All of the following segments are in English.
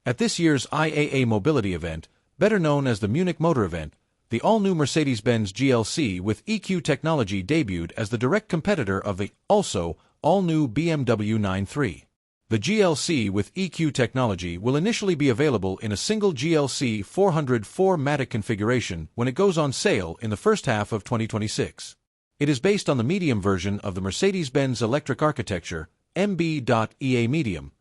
At this year's IAA Mobility event, better known as the Munich Motor Event, the all-new Mercedes-Benz GLC with EQ technology debuted as the direct competitor of the, also, all-new BMW 9/3. The GLC with EQ technology will initially be available in a single GLC 404-matic configuration when it goes on sale in the first half of 2026. It is based on the medium version of the Mercedes-Benz electric architecture, MB.EA Medium,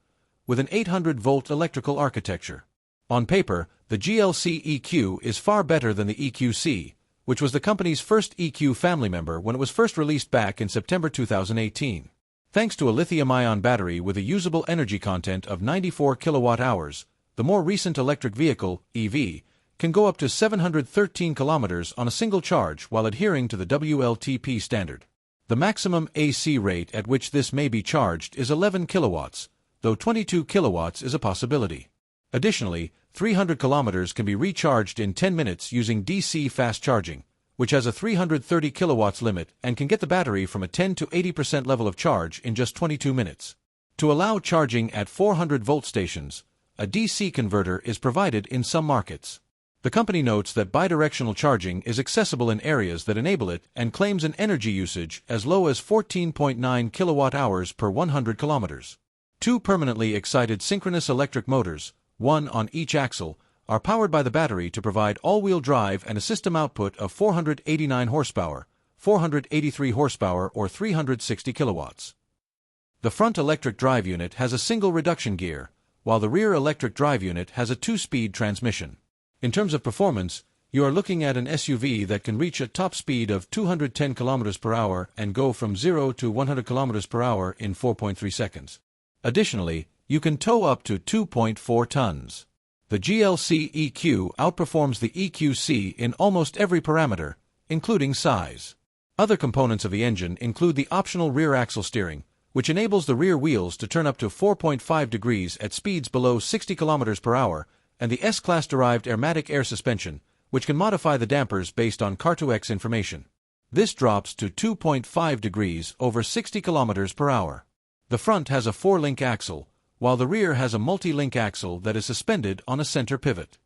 with an 800-volt electrical architecture. On paper, the GLC EQ is far better than the EQC, which was the company's first EQ family member when it was first released back in September 2018. Thanks to a lithium-ion battery with a usable energy content of 94 kilowatt-hours, the more recent electric vehicle, EV, can go up to 713 kilometers on a single charge while adhering to the WLTP standard. The maximum AC rate at which this may be charged is 11 kilowatts, though 22 kilowatts is a possibility. Additionally, 300 kilometers can be recharged in 10 minutes using DC fast charging, which has a 330 kilowatts limit and can get the battery from a 10 to 80% level of charge in just 22 minutes. To allow charging at 400-volt stations, a DC converter is provided in some markets. The company notes that bidirectional charging is accessible in areas that enable it and claims an energy usage as low as 14.9 kilowatt-hours per 100 kilometers. Two permanently excited synchronous electric motors, one on each axle, are powered by the battery to provide all-wheel drive and a system output of 489 horsepower, 483 horsepower or 360 kilowatts. The front electric drive unit has a single reduction gear, while the rear electric drive unit has a two-speed transmission. In terms of performance, you are looking at an SUV that can reach a top speed of 210 km per hour and go from 0 to 100 km per hour in 4.3 seconds. Additionally, you can tow up to 2.4 tons. The GLC EQ outperforms the EQC in almost every parameter, including size. Other components of the engine include the optional rear axle steering, which enables the rear wheels to turn up to 4.5 degrees at speeds below 60 km per hour, and the S-Class derived airmatic air suspension, which can modify the dampers based on Car2X information. This drops to 2.5 degrees over 60 km per hour. The front has a 4-link axle, while the rear has a multi-link axle that is suspended on a center pivot.